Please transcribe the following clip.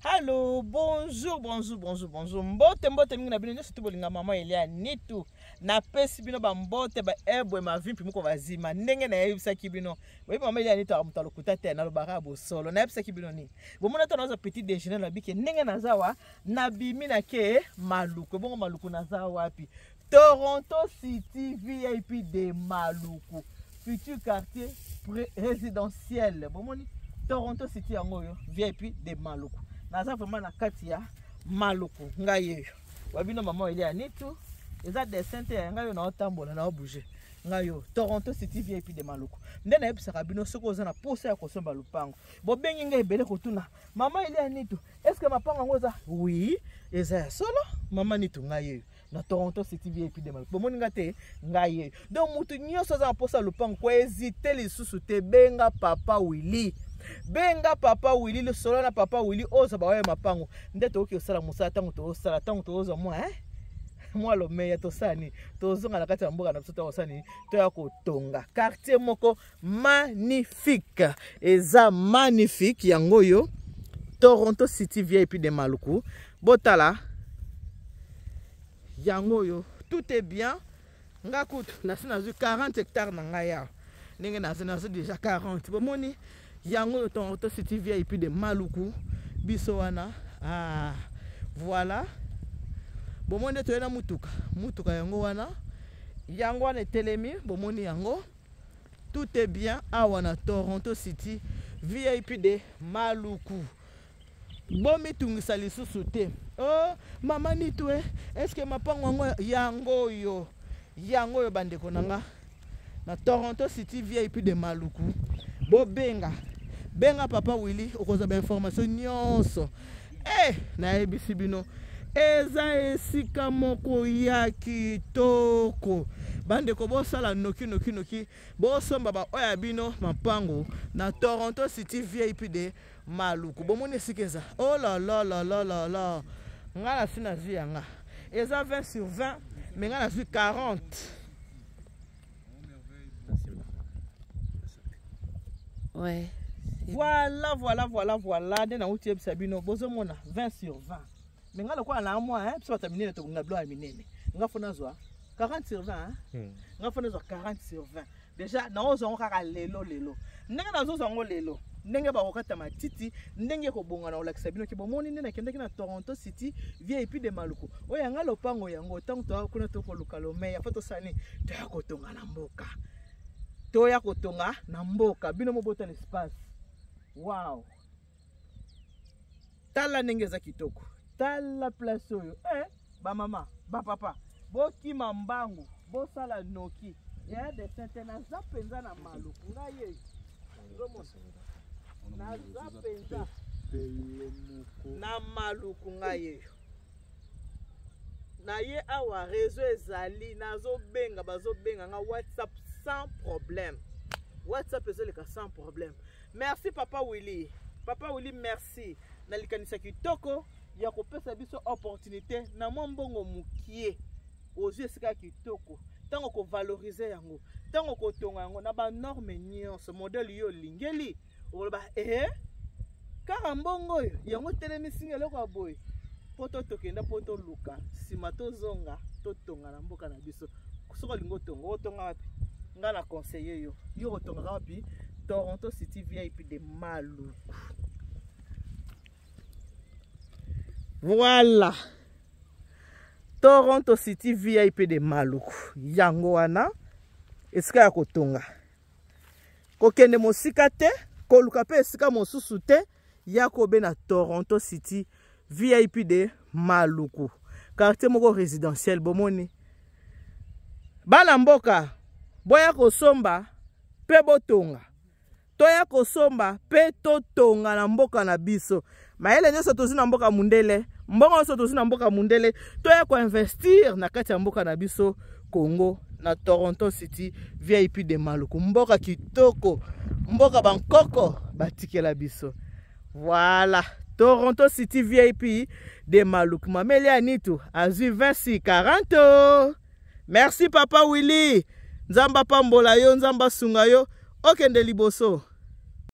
Allô, bonjour. Mbote mingi na bino nyoso tubolinga mama Elia nitu. Na pesi bino ba mbote ba ebwe ma vimpi muko bazima. Ndenge na yebisaki bino. Boyi mama Elia nitu amutalo kutate na lobaka bo solo. Na yebisaki bino ni. Bomona to nazo petit déjeuner na bike ndenge nazawa na bimi na ke Maluku. Bongo Maluku nazawa wapi? Toronto City VIP de Maluku. Futur quartier résidentiel. Bomoni Toronto City yangoyo VIP de Maluku. Naza vraiment na kati ya Maluku ngayeyo. Wabino mama Elia nitu. Eza descente ya ngayo na otambola na obouger. Ngayo Toronto City VIP de Maluku. Nde na yebisa kabino soko za na posa ya kosomba lupango. Bo bengi nga ebele kotuna. Mama Elia nitu. Est-ce que mapango ngoza? Oui, eza ya solo. Mama nitu ngayeyo. Na Toronto City VIP de Maluku. Bomoni ngate ngayeyo. Donc mutu nyoso za na posa lupango ko hésiter lisusu te benga papa Willy. Benga papa Willy le solo na papa Willy oza bawe mapango ndeto oki osala musala tango to osala tango to oza moi moi lo meya to sani to zonga na kati ya mboka na biso to osani to ya kotonga quartier moko magnifique eza magnifique yango yo Toronto City VIP de Maluku botala yango yo tout est bien ngakutu na sina zu 40 hectares na ngaya ninge na sina déjà 40 bomoni yango Toronto City VIP de Maluku biso wana voilà bomonde toyena mutuka yango wana telemi bomoni yango tout est bien awa na Toronto City VIP de Maluku bomi tungisa lisusu te mama nitu est-ce que mapango yango yo bandeko nanga na Toronto City VIP de Maluku benga papa Willy okoza ba information nyonso na yebisi bino eza esika moko ya kitoko bandeko bosala noki bosomba ba oya bino mapango na Toronto City VIP de Maluku bomoni sikeza oh la la ngala sina zianga eza 20 sur 20 mais ngala suis 40. Ouais. Voilà. Dès na uti ebisa bino bozo mona 20 sur 20. Mais ngala kwa na moi biso bataminene to ngablo ya minene. Ngafona zwa 40 sur 20 Ngafona zwa 40 sur 20. Déjà na ozo ngaka lelo. Ndenge na zo zango lelo. Ndenge ba kokata matiti, ndenge ko bonga na olakisa bino ke bomoni nena kendeki na Toronto City VIP de Maluku. Oya ngalo pango yango tango to kuna to ko lukalo meya foto sani to ya kotonga na mboka. Toya kotonga na mboka bino mobota espace. Wow. Tala ndenge za kitoko. Tala place oyo. Ba mama, ba papa. Boki mambangu, bo sala noki. Ya de sentena za penza na Maluku. Na ye. Na za penza. Na Maluku ngaye. Na ye awa réseau ezali nazo benga bazo benga nga WhatsApp sans problème. WhatsApp ezoleka sans problème. Merci papa Willy. Papa Willy merci. Na likanisa kitoko ya kopesa biso opportunité na mbongo mukie. Ozu sika kitoko. Tango ko valoriser yango. Tango ko tonga yango na ba norme nyonso modèle yo lingeli. Oloba kaka mbongo yo yango telemisinga eloko boy. Poto tokenda poto luka. Sima tozonga totonga na mboka na biso. Soko lingo tonga otonga wapi? Ngana conseiller yo. Yo otonga wapi? Toronto City VIP de Maluku. Voilà. Toronto City VIP de Maluku. Yango wana esika ya kotonga. Kokende mosika te, koluka pe esika mosusu te, yakobe na Toronto City VIP de Maluku. Quartier moko résidentiel bomoni. Bana mboka boya kosomba pe botonga. Toya kosomba pe totonga na mboka na biso. Maele nyoso tozi na mboka mundele. Mbongo nyoso tozi na mboka mundele. Toya ko investir na kati ya mboka na biso Congo na Toronto City VIP de Maluku. Mboka kitoko. Mboka bankoko batikela biso. Voilà. Toronto City VIP de Maluku. Mameli anitu azu 20 40. Merci papa Willy. Nzamba pambola yo, nzamba sunga yo. Okende liboso.